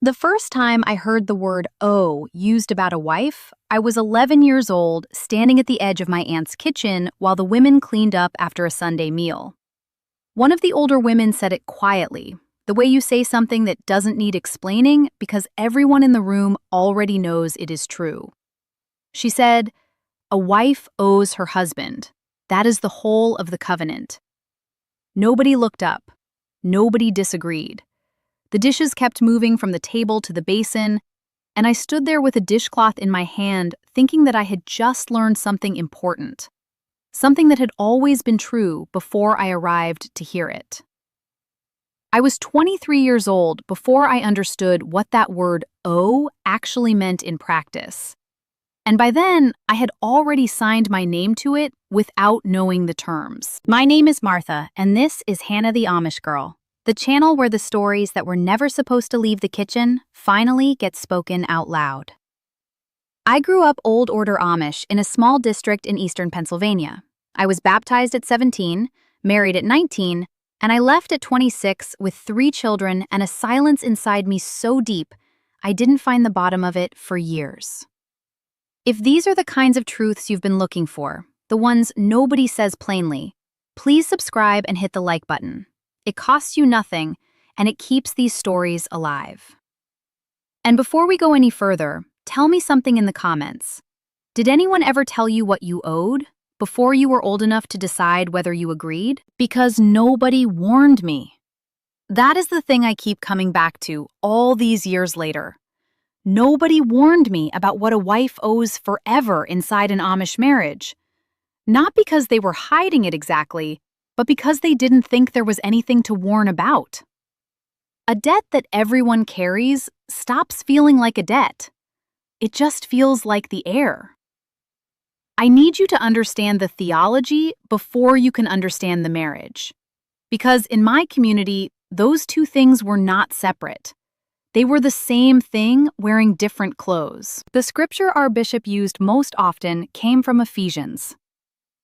The first time I heard the word "oh" used about a wife, I was 11 years old, standing at the edge of my aunt's kitchen while the women cleaned up after a Sunday meal. One of the older women said it quietly, the way you say something that doesn't need explaining because everyone in the room already knows it is true. She said, "A wife owes her husband. That is the whole of the covenant." Nobody looked up. Nobody disagreed. The dishes kept moving from the table to the basin, and I stood there with a dishcloth in my hand, thinking that I had just learned something important, something that had always been true before I arrived to hear it. I was 23 years old before I understood what that word "owe" actually meant in practice. And by then, I had already signed my name to it without knowing the terms. My name is Martha, and this is Hannah the Amish Girl, the channel where the stories that were never supposed to leave the kitchen finally get spoken out loud. I grew up Old Order Amish in a small district in eastern Pennsylvania. I was baptized at 17, married at 19, and I left at 26 with 3 children and a silence inside me so deep, I didn't find the bottom of it for years. If these are the kinds of truths you've been looking for, the ones nobody says plainly, please subscribe and hit the like button. It costs you nothing, and it keeps these stories alive. And before we go any further, tell me something in the comments. Did anyone ever tell you what you owed before you were old enough to decide whether you agreed? Because nobody warned me. That is the thing I keep coming back to all these years later. Nobody warned me about what a wife owes forever inside an Amish marriage. Not because they were hiding it exactly, but because they didn't think there was anything to warn about. A debt that everyone carries stops feeling like a debt. It just feels like the air. I need you to understand the theology before you can understand the marriage. Because in my community, those two things were not separate. They were the same thing wearing different clothes. The scripture our bishop used most often came from Ephesians.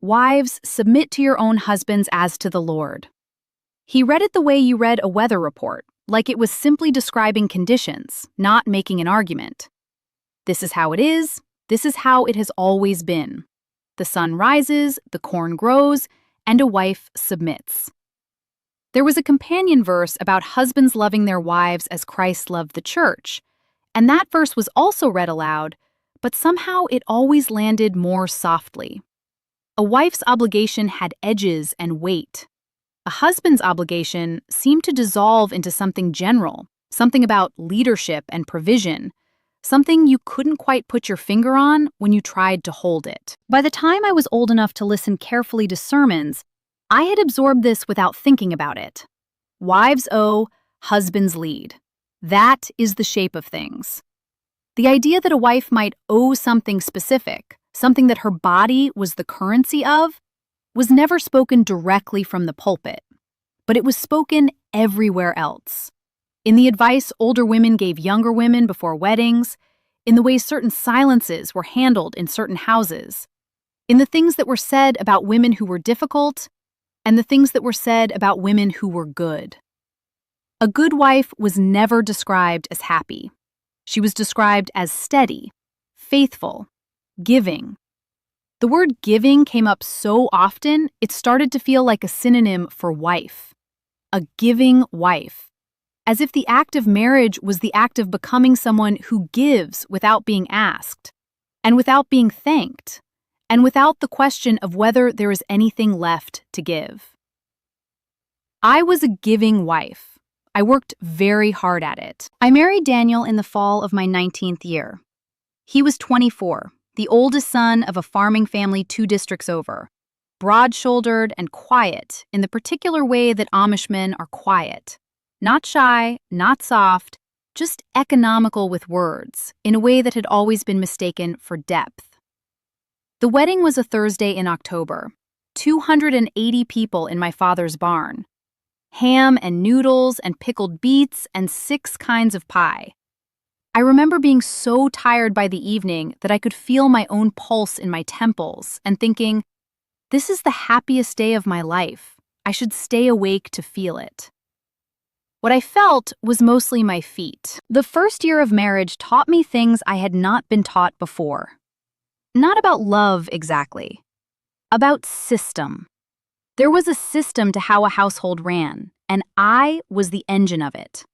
"Wives, submit to your own husbands as to the Lord." He read it the way you read a weather report, like it was simply describing conditions, not making an argument. This is how it is, this is how it has always been. The sun rises, the corn grows, and a wife submits. There was a companion verse about husbands loving their wives as Christ loved the church, and that verse was also read aloud, but somehow it always landed more softly. A wife's obligation had edges and weight. A husband's obligation seemed to dissolve into something general, something about leadership and provision, something you couldn't quite put your finger on when you tried to hold it. By the time I was old enough to listen carefully to sermons, I had absorbed this without thinking about it. Wives owe, husbands lead. That is the shape of things. The idea that a wife might owe something specific, something that her body was the currency of, was never spoken directly from the pulpit, but it was spoken everywhere else. In the advice older women gave younger women before weddings, in the way certain silences were handled in certain houses, in the things that were said about women who were difficult, and the things that were said about women who were good. A good wife was never described as happy. She was described as steady, faithful, giving. The word giving came up so often, it started to feel like a synonym for wife. A giving wife. As if the act of marriage was the act of becoming someone who gives without being asked, and without being thanked, and without the question of whether there is anything left to give. I was a giving wife. I worked very hard at it. I married Daniel in the fall of my 19th year. He was 24, the oldest son of a farming family 2 districts over, broad-shouldered and quiet in the particular way that Amish men are quiet. Not shy, not soft, just economical with words, in a way that had always been mistaken for depth. The wedding was a Thursday in October. 280 people in my father's barn. Ham and noodles and pickled beets and 6 kinds of pie. I remember being so tired by the evening that I could feel my own pulse in my temples and thinking, this is the happiest day of my life. I should stay awake to feel it. What I felt was mostly my feet. The first year of marriage taught me things I had not been taught before. Not about love exactly, about system. There was a system to how a household ran, and I was the engine of it.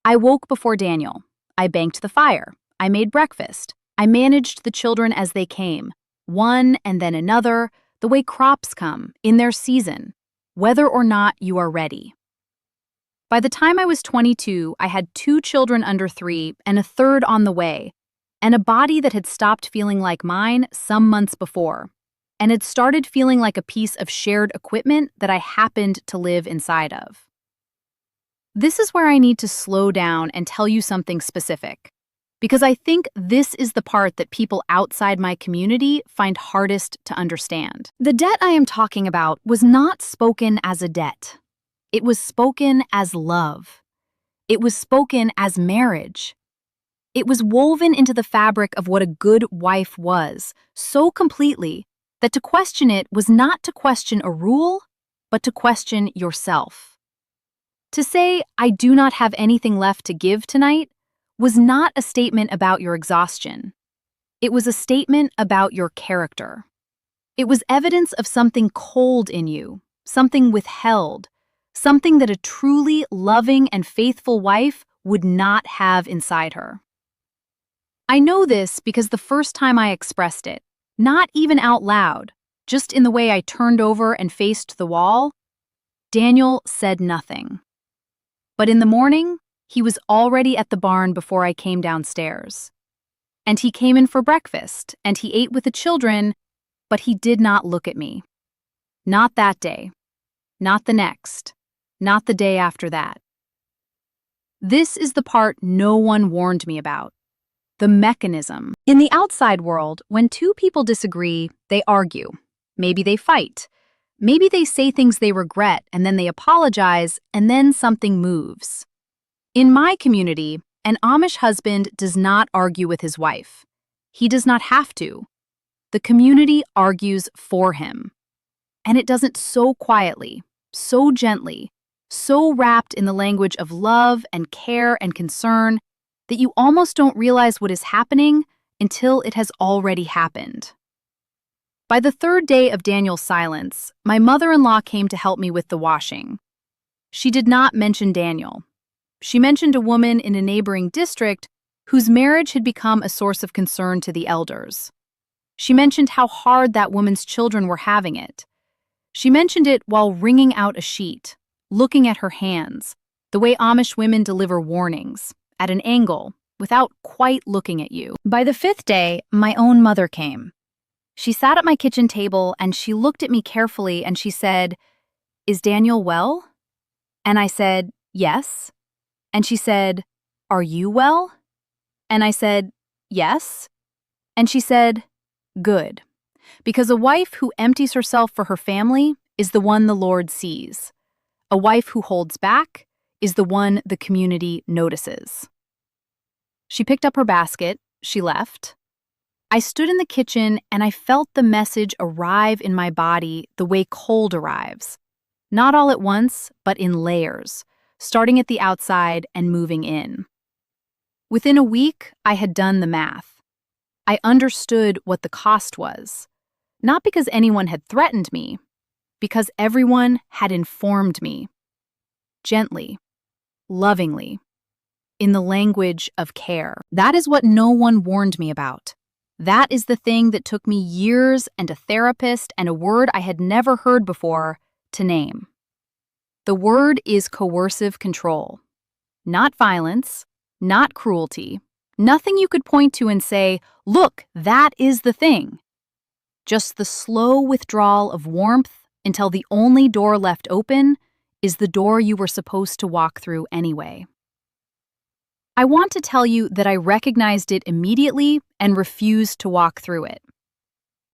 I woke before Daniel. I banked the fire. I made breakfast. I managed the children as they came, one and then another, the way crops come, in their season, whether or not you are ready. By the time I was 22, I had 2 children under 3 and a third on the way, and a body that had stopped feeling like mine some months before, and had started feeling like a piece of shared equipment that I happened to live inside of. This is where I need to slow down and tell you something specific, because I think this is the part that people outside my community find hardest to understand. The debt I am talking about was not spoken as a debt. It was spoken as love. It was spoken as marriage. It was woven into the fabric of what a good wife was, so completely that to question it was not to question a rule, but to question yourself. To say, "I do not have anything left to give tonight," was not a statement about your exhaustion. It was a statement about your character. It was evidence of something cold in you, something withheld, something that a truly loving and faithful wife would not have inside her. I know this because the first time I expressed it, not even out loud, just in the way I turned over and faced the wall, Daniel said nothing. But in the morning, he was already at the barn before I came downstairs. And he came in for breakfast, and he ate with the children, but he did not look at me. Not that day. Not the next. Not the day after that. This is the part no one warned me about. The mechanism. In the outside world, when 2 people disagree, they argue. Maybe they fight. Maybe they say things they regret and then they apologize and then something moves. In my community, an Amish husband does not argue with his wife. He does not have to. The community argues for him. And it does it so quietly, so gently, so wrapped in the language of love and care and concern that you almost don't realize what is happening until it has already happened. By the 3rd day of Daniel's silence, my mother-in-law came to help me with the washing. She did not mention Daniel. She mentioned a woman in a neighboring district whose marriage had become a source of concern to the elders. She mentioned how hard that woman's children were having it. She mentioned it while wringing out a sheet, looking at her hands, the way Amish women deliver warnings, at an angle, without quite looking at you. By the 5th day, my own mother came. She sat at my kitchen table and she looked at me carefully and she said, "Is Daniel well?" And I said, "Yes." And she said, "Are you well?" And I said, "Yes." And she said, "Good. Because a wife who empties herself for her family is the one the Lord sees. A wife who holds back is the one the community notices." She picked up her basket. She left. I stood in the kitchen and I felt the message arrive in my body the way cold arrives. Not all at once, but in layers, starting at the outside and moving in. Within a week, I had done the math. I understood what the cost was. Not because anyone had threatened me, because everyone had informed me. Gently, lovingly, in the language of care. That is what no one warned me about. That is the thing that took me years and a therapist and a word I had never heard before to name. The word is coercive control. Not violence, not cruelty, nothing you could point to and say, "Look, that is the thing." Just the slow withdrawal of warmth until the only door left open is the door you were supposed to walk through anyway. I want to tell you that I recognized it immediately and refused to walk through it.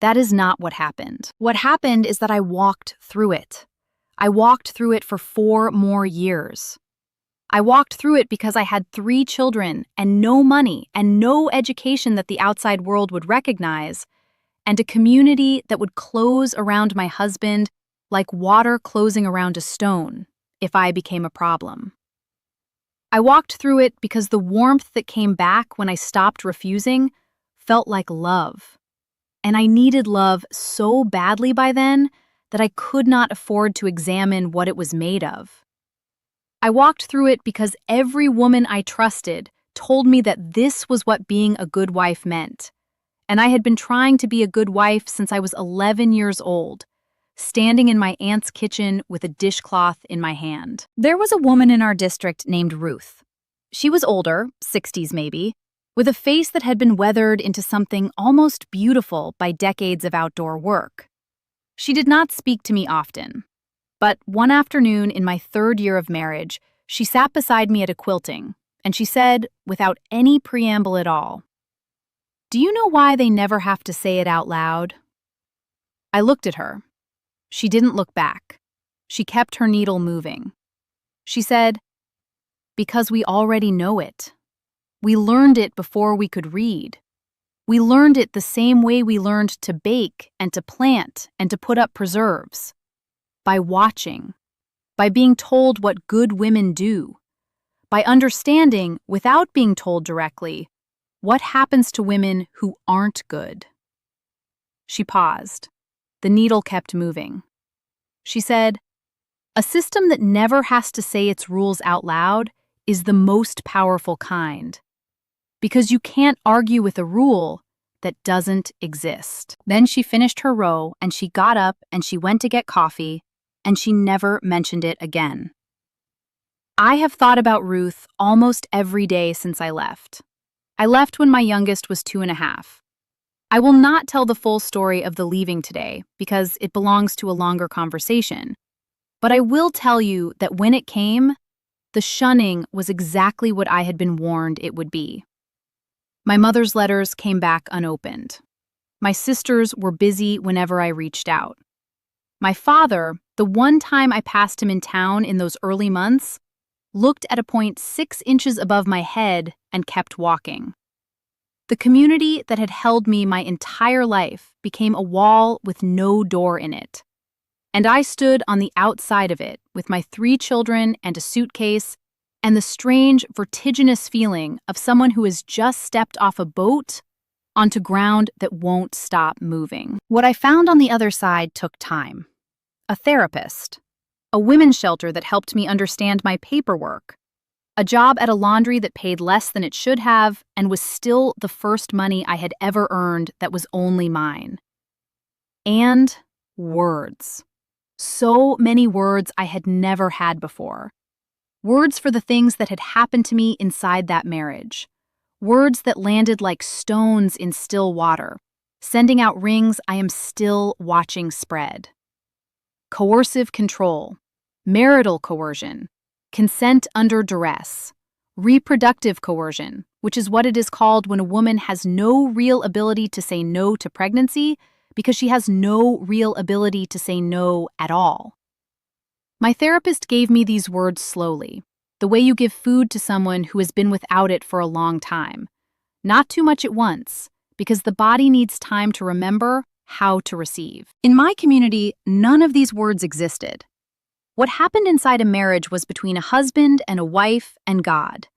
That is not what happened. What happened is that I walked through it. I walked through it for 4 more years. I walked through it because I had 3 children and no money and no education that the outside world would recognize, and a community that would close around my husband like water closing around a stone if I became a problem. I walked through it because the warmth that came back when I stopped refusing felt like love. And I needed love so badly by then that I could not afford to examine what it was made of. I walked through it because every woman I trusted told me that this was what being a good wife meant. And I had been trying to be a good wife since I was 11 years old, standing in my aunt's kitchen with a dishcloth in my hand. There was a woman in our district named Ruth. She was older, 60s maybe, with a face that had been weathered into something almost beautiful by decades of outdoor work. She did not speak to me often, but one afternoon in my 3rd year of marriage, she sat beside me at a quilting, and she said, without any preamble at all, "Do you know why they never have to say it out loud?" I looked at her. She didn't look back. She kept her needle moving. She said, "Because we already know it. We learned it before we could read. We learned it the same way we learned to bake and to plant and to put up preserves. By watching. By being told what good women do. By understanding, without being told directly, what happens to women who aren't good." She paused. The needle kept moving. She said, "A system that never has to say its rules out loud is the most powerful kind. Because you can't argue with a rule that doesn't exist." Then she finished her row and she got up and she went to get coffee and she never mentioned it again. I have thought about Ruth almost every day since I left. I left when my youngest was 2.5. I will not tell the full story of the leaving today because it belongs to a longer conversation. But I will tell you that when it came, the shunning was exactly what I had been warned it would be. My mother's letters came back unopened. My sisters were busy whenever I reached out. My father, the one time I passed him in town in those early months, looked at a point 6 inches above my head and kept walking. The community that had held me my entire life became a wall with no door in it. And I stood on the outside of it with my 3 children and a suitcase and the strange, vertiginous feeling of someone who has just stepped off a boat onto ground that won't stop moving. What I found on the other side took time. A therapist, a women's shelter that helped me understand my paperwork, a job at a laundry that paid less than it should have and was still the first money I had ever earned that was only mine. And words. So many words I had never had before. Words for the things that had happened to me inside that marriage. Words that landed like stones in still water, sending out rings I am still watching spread. Coercive control, marital coercion, consent under duress, reproductive coercion, which is what it is called when a woman has no real ability to say no to pregnancy because she has no real ability to say no at all. My therapist gave me these words slowly, the way you give food to someone who has been without it for a long time. Not too much at once, because the body needs time to remember how to receive. In my community, none of these words existed. What happened inside a marriage was between a husband and a wife and God.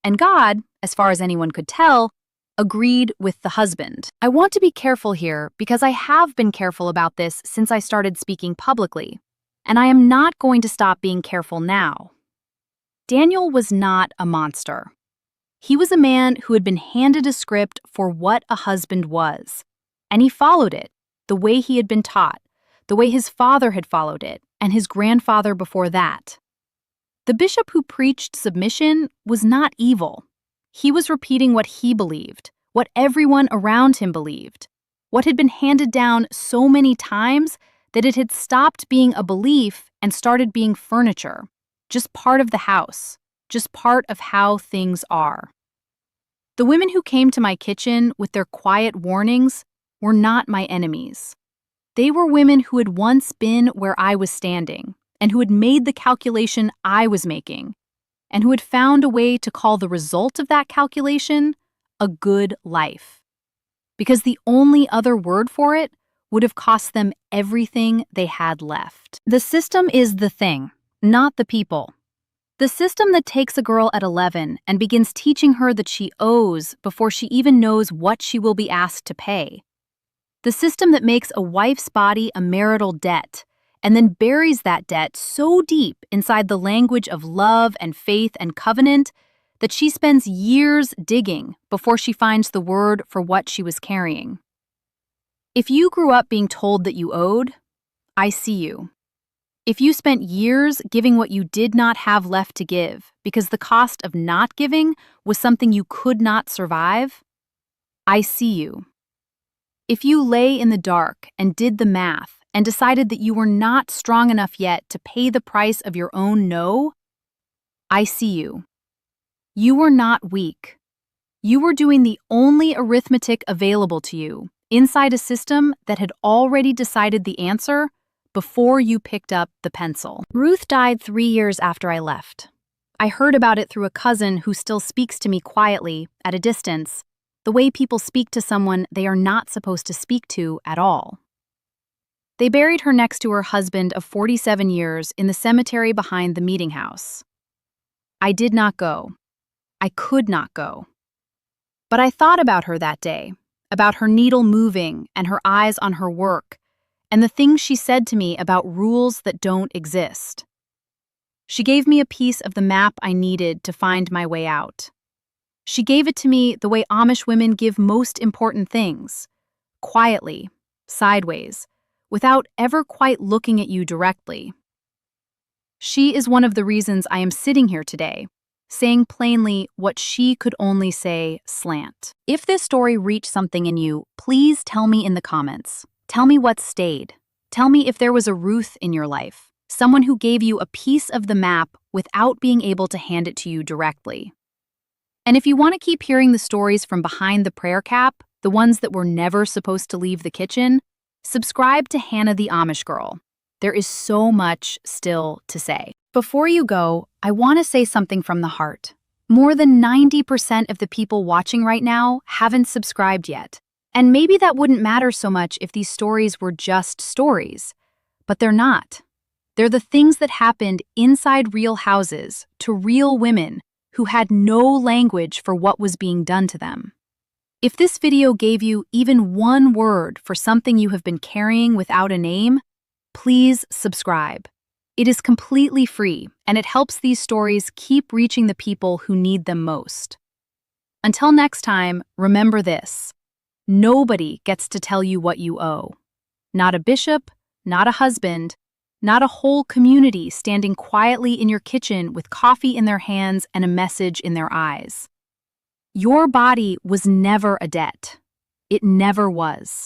And God, as far as anyone could tell, agreed with the husband. I want to be careful here because I have been careful about this since I started speaking publicly. And I am not going to stop being careful now. Daniel was not a monster. He was a man who had been handed a script for what a husband was, and he followed it the way he had been taught, the way his father had followed it, and his grandfather before that. The bishop who preached submission was not evil. He was repeating what he believed, what everyone around him believed, what had been handed down so many times that it had stopped being a belief and started being furniture, just part of the house, just part of how things are. The women who came to my kitchen with their quiet warnings were not my enemies. They were women who had once been where I was standing and who had made the calculation I was making and who had found a way to call the result of that calculation a good life. Because the only other word for it would have cost them everything they had left. The system is the thing, not the people. The system that takes a girl at 11 and begins teaching her that she owes before she even knows what she will be asked to pay. The system that makes a wife's body a marital debt and then buries that debt so deep inside the language of love and faith and covenant that she spends years digging before she finds the word for what she was carrying. If you grew up being told that you owed, I see you. If you spent years giving what you did not have left to give because the cost of not giving was something you could not survive, I see you. If you lay in the dark and did the math and decided that you were not strong enough yet to pay the price of your own no, I see you. You were not weak. You were doing the only arithmetic available to you inside a system that had already decided the answer before you picked up the pencil. Ruth died 3 years after I left. I heard about it through a cousin who still speaks to me quietly, at a distance, the way people speak to someone they are not supposed to speak to at all. They buried her next to her husband of 47 years in the cemetery behind the meeting house. I did not go. I could not go. But I thought about her that day, about her needle moving and her eyes on her work, and the things she said to me about rules that don't exist. She gave me a piece of the map I needed to find my way out. She gave it to me the way Amish women give most important things, quietly, sideways, without ever quite looking at you directly. She is one of the reasons I am sitting here today, saying plainly what she could only say slant. If this story reached something in you, please tell me in the comments. Tell me what stayed. Tell me if there was a Ruth in your life, someone who gave you a piece of the map without being able to hand it to you directly. And if you want to keep hearing the stories from behind the prayer cap, the ones that were never supposed to leave the kitchen, subscribe to Hannah the Amish Girl. There is so much still to say. Before you go, I want to say something from the heart. More than 90% of the people watching right now haven't subscribed yet. And maybe that wouldn't matter so much if these stories were just stories. But they're not. They're the things that happened inside real houses to real women who had no language for what was being done to them. If this video gave you even one word for something you have been carrying without a name, please subscribe. It is completely free, and it helps these stories keep reaching the people who need them most. Until next time, remember this. Nobody gets to tell you what you owe. Not a bishop, not a husband, not a whole community standing quietly in your kitchen with coffee in their hands and a message in their eyes. Your body was never a debt. It never was.